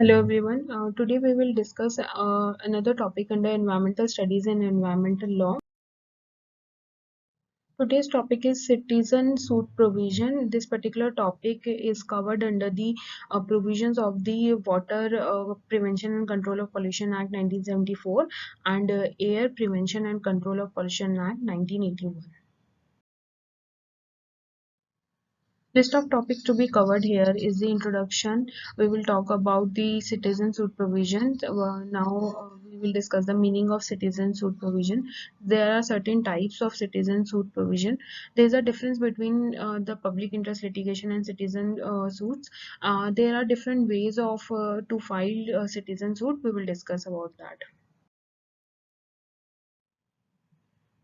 Hello everyone. Today we will discuss another topic under environmental studies and environmental law. Today's topic is citizen suit provision. This particular topic is covered under the provisions of the Water Prevention and Control of Pollution Act 1974 and Air Prevention and Control of Pollution Act 1981. List of topics to be covered here is the introduction. We will talk about the citizen suit provisions. Now we will discuss the meaning of citizen suit provision. There are certain types of citizen suit provision. There is a difference between the public interest litigation and citizen suits. There are different ways of to file citizen suit. We will discuss about that.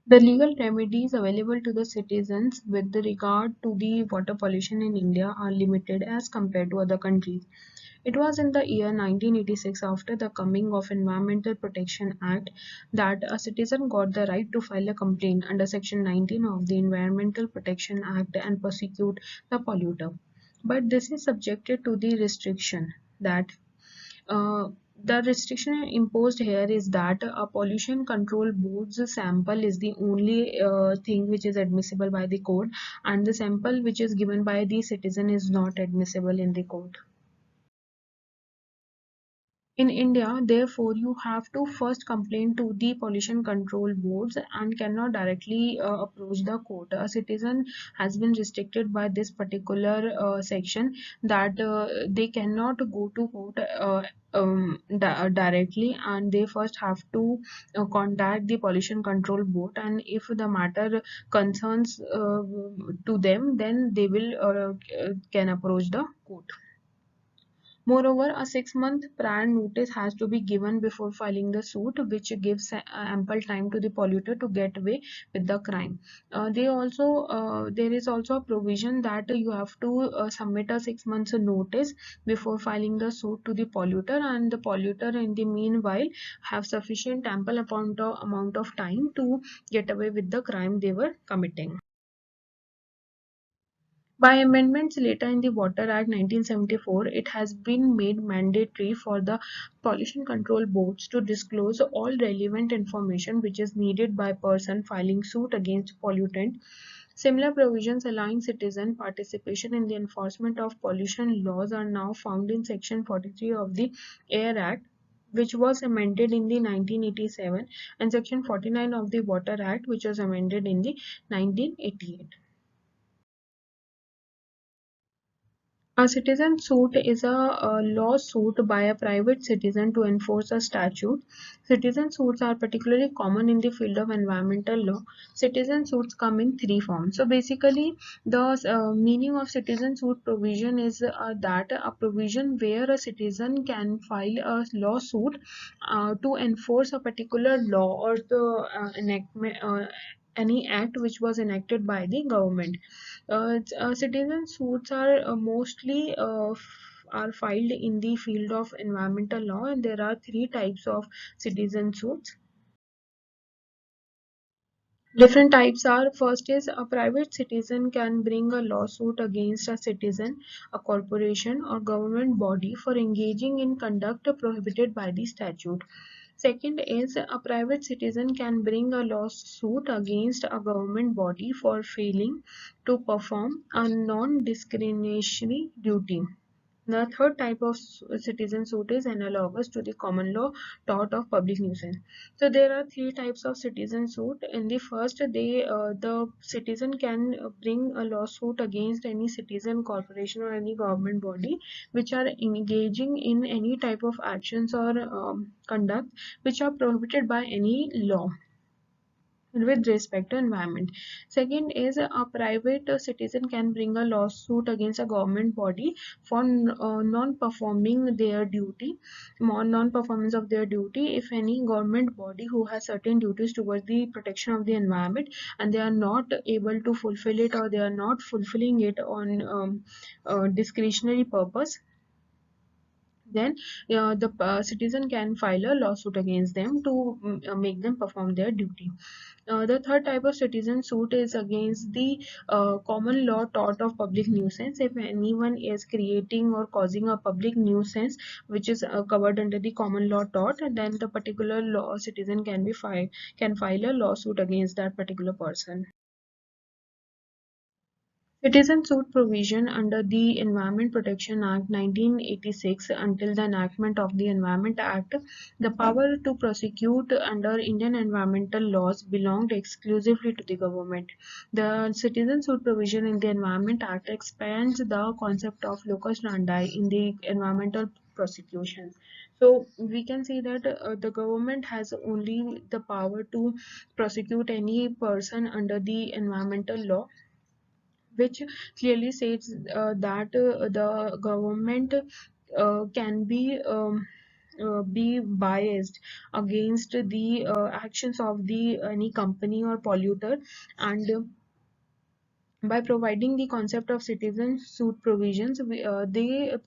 The legal remedies available to the citizens with regard to the water pollution in India are limited as compared to other countries. It was in the year 1986, after the coming of Environmental Protection Act, that a citizen got the right to file a complaint under Section 19 of the Environmental Protection Act and prosecute the polluter. But this is subjected to the restriction that uh, the restriction imposed here is that a pollution control board's sample is the only thing which is admissible by the court, and the sample which is given by the citizen is not admissible in the court. In India, therefore, you have to first complain to the pollution control boards and cannot directly approach the court. A citizen has been restricted by this particular section that they cannot go to court directly, and they first have to contact the pollution control board, and if the matter concerns to them, then they will can approach the court. Moreover, a 6-month prior notice has to be given before filing the suit, which gives ample time to the polluter to get away with the crime. There is also a provision that you have to submit a 6 months notice before filing the suit to the polluter, and the polluter in the meanwhile have sufficient ample amount of time to get away with the crime they were committing. By amendments later in the Water Act 1974, it has been made mandatory for the pollution control boards to disclose all relevant information which is needed by person filing suit against pollutant. Similar provisions allowing citizen participation in the enforcement of pollution laws are now found in Section 43 of the Air Act, which was amended in the 1987, and Section 49 of the Water Act, which was amended in the 1988. A citizen suit is a lawsuit by a private citizen to enforce a statute. Citizen suits are particularly common in the field of environmental law. Citizen suits come in three forms. So basically, the meaning of citizen suit provision is that a provision where a citizen can file a lawsuit to enforce a particular law or the enactment. Any act which was enacted by the government. Citizen suits are mostly are filed in the field of environmental law, and there are three types of citizen suits. Different types are: first is a private citizen can bring a lawsuit against a citizen, a corporation, or government body for engaging in conduct prohibited by the statute. Second is a private citizen can bring a lawsuit against a government body for failing to perform a non-discriminatory duty. The third type of citizen suit is analogous to the common law tort of public nuisance. So there are three types of citizen suit. In the first, the citizen can bring a lawsuit against any citizen, corporation, or any government body which are engaging in any type of actions or conduct which are prohibited by any law with respect to environment. Second is a private citizen can bring a lawsuit against a government body for non-performing their duty, non-performance of their duty. If any government body who has certain duties towards the protection of the environment and they are not able to fulfill it, or they are not fulfilling it on discretionary purpose, then the citizen can file a lawsuit against them to make them perform their duty. The third type of citizen suit is against the common law tort of public nuisance. If anyone is creating or causing a public nuisance which is covered under the common law tort, then the particular law citizen can file a lawsuit against that particular person. Citizen suit provision under the Environment Protection Act 1986 until the enactment of the Environment Act, the power to prosecute under Indian environmental laws belonged exclusively to the government. The citizen suit provision in the Environment Act expands the concept of locus standi in the environmental prosecution. So we can see that the government has only the power to prosecute any person under the environmental law, which clearly states that the government can be biased against the actions of the any company or polluter, and by providing the concept of citizen suit provisions,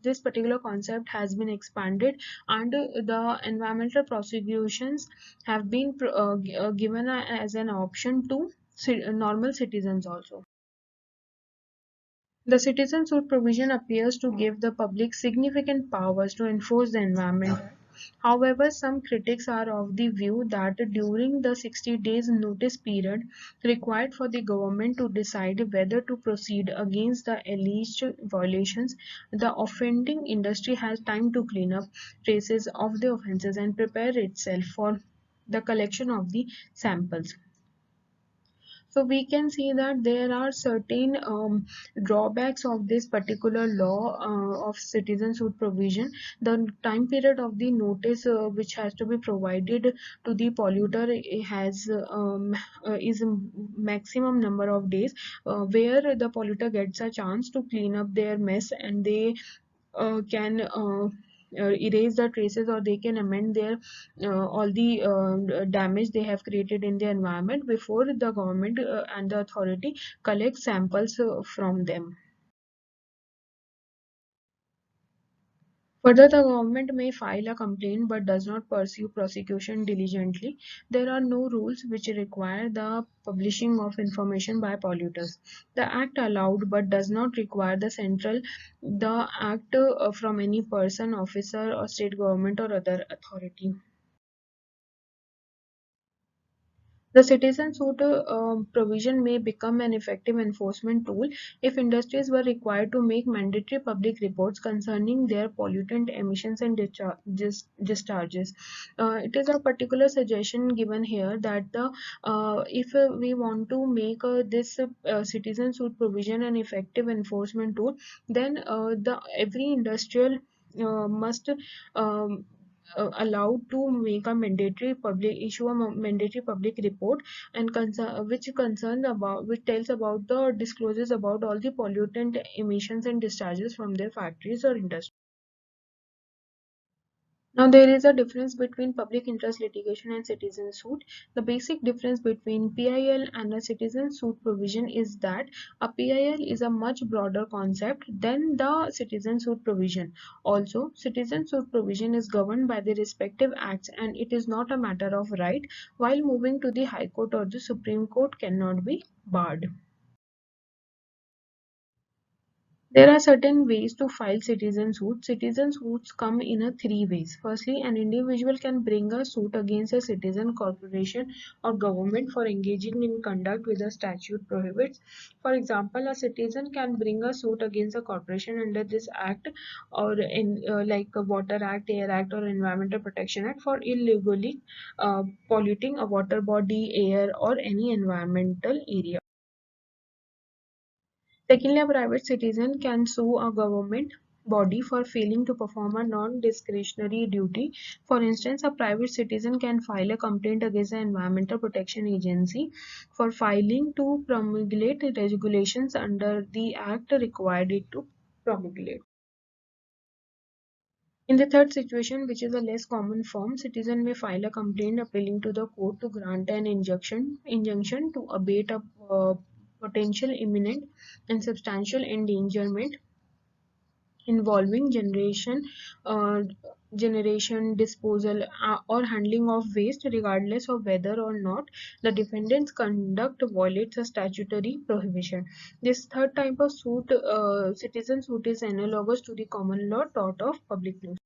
this particular concept has been expanded, and the environmental prosecutions have been given as an option to normal citizens also. The citizen suit provision appears to give the public significant powers to enforce the environment. However, some critics are of the view that during the 60 days notice period required for the government to decide whether to proceed against the alleged violations, the offending industry has time to clean up traces of the offences and prepare itself for the collection of the samples. So we can see that there are certain drawbacks of this particular law of citizen suit provision. The time period of the notice which has to be provided to the polluter is a maximum number of days, where the polluter gets a chance to clean up their mess, and they can erase the traces, or they can amend their all the damage they have created in the environment before the government and the authority collect samples from them. Further, the government may file a complaint but does not pursue prosecution diligently. There are no rules which require the publishing of information by polluters. The Act allowed but does not require the Act from any person, officer, or state government or other authority. The citizen suit provision may become an effective enforcement tool if industries were required to make mandatory public reports concerning their pollutant emissions and discharges. It is a particular suggestion given here that if we want to make this citizen suit provision an effective enforcement tool, then the every industrial must um, allowed to make a mandatory public issue a mandatory public report, and which tells about the disclosures about all the pollutant emissions and discharges from their factories or industries. Now, there is a difference between public interest litigation and citizen suit. The basic difference between PIL and a citizen suit provision is that a PIL is a much broader concept than the citizen suit provision. Also, citizen suit provision is governed by the respective acts, and it is not a matter of right, while moving to the High Court or the Supreme Court cannot be barred. There are certain ways to file citizen suits. Citizen suits come in a three ways. Firstly, an individual can bring a suit against a citizen, corporation, or government for engaging in conduct which the statute prohibits. For example, a citizen can bring a suit against a corporation under this act, or in like a Water Act, Air Act, or Environmental Protection Act for illegally polluting a water body, air, or any environmental area. Secondly, a private citizen can sue a government body for failing to perform a non-discretionary duty. For instance, a private citizen can file a complaint against the Environmental Protection Agency for failing to promulgate regulations under the Act required it to promulgate. In the third situation, which is a less common form, citizen may file a complaint appealing to the court to grant an injunction to abate a potential imminent and substantial endangerment involving generation, disposal, or handling of waste, regardless of whether or not the defendant's conduct violates a statutory prohibition. This third type of suit, citizen suit, is analogous to the common law tort of public nuisance.